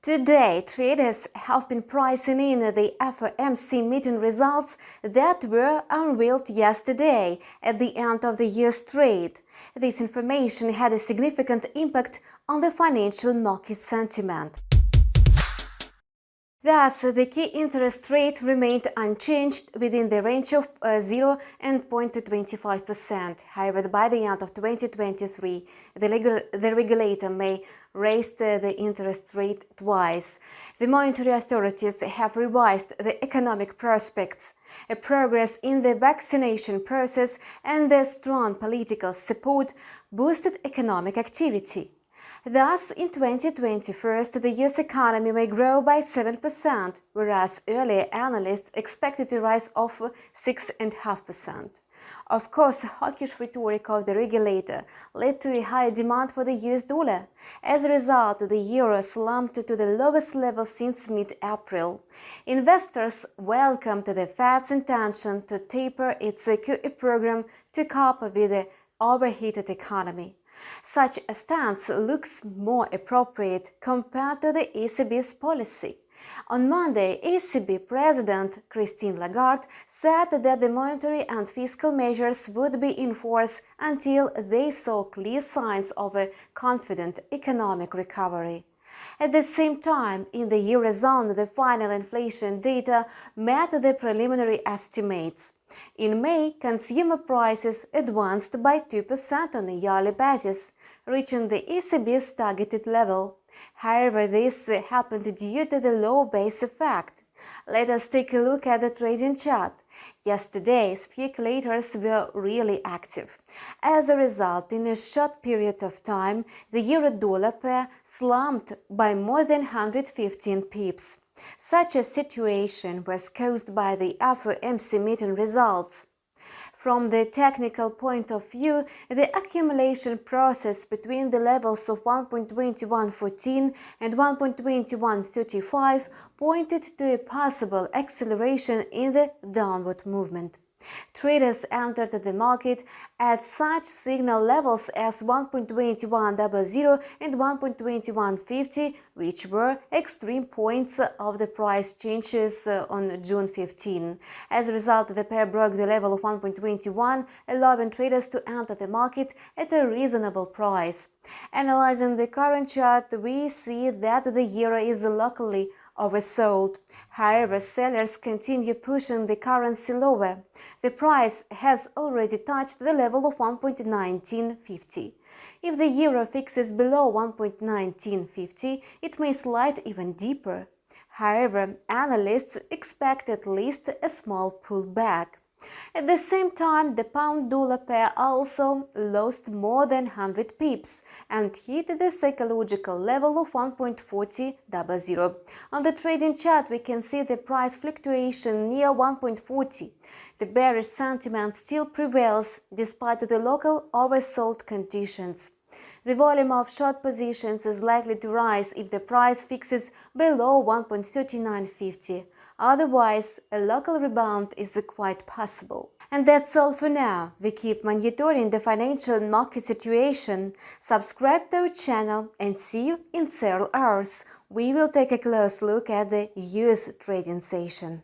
Today, traders have been pricing in the FOMC meeting results that were unveiled yesterday at the end of the year's trade. This information had a significant impact on the financial market sentiment. Thus, the key interest rate remained unchanged within the range of 0 and 0.25%. However, by the end of 2023, the regulator may raise the interest rate twice. The monetary authorities have revised the economic prospects. A progress in the vaccination process and the strong political support boosted economic activity. Thus, in 2021, the US economy may grow by 7%, whereas earlier analysts expected a rise of 6.5%. Of course, hawkish rhetoric of the regulator led to a higher demand for the US dollar. As a result, the euro slumped to the lowest level since mid-April. Investors welcomed the Fed's intention to taper its QE program to cope with the overheated economy. Such a stance looks more appropriate compared to the ECB's policy. On Monday, ECB President Christine Lagarde said that the monetary and fiscal measures would be in force until they saw clear signs of a confident economic recovery. At the same time, in the Eurozone, the final inflation data met the preliminary estimates. In May, consumer prices advanced by 2% on a yearly basis, reaching the ECB's targeted level. However, this happened due to the low base effect. Let us take a look at the trading chart. Yesterday, speculators were really active. As a result, in a short period of time, the euro-dollar pair slumped by more than 115 pips. Such a situation was caused by the FOMC meeting results. From the technical point of view, the accumulation process between the levels of 1.2114 and 1.2135 pointed to a possible acceleration in the downward movement. Traders entered the market at such signal levels as 1.2100 and 1.2150, which were extreme points of the price changes on June 15. As a result, the pair broke the level of 1.21, allowing traders to enter the market at a reasonable price. Analyzing the current chart, we see that the euro is locally oversold. However, sellers continue pushing the currency lower. The price has already touched the level of 1.1950. If the euro fixes below 1.1950, it may slide even deeper. However, analysts expect at least a small pullback. At the same time, the pound-dollar pair also lost more than 100 pips and hit the psychological level of 1.4000. On the trading chart, we can see the price fluctuation near 1.40. The bearish sentiment still prevails despite the local oversold conditions. The volume of short positions is likely to rise if the price fixes below 1.3950. Otherwise, a local rebound is quite possible. And that's all for now. We keep monitoring the financial market situation. Subscribe to our channel and see you in several hours. We will take a close look at the US trading session.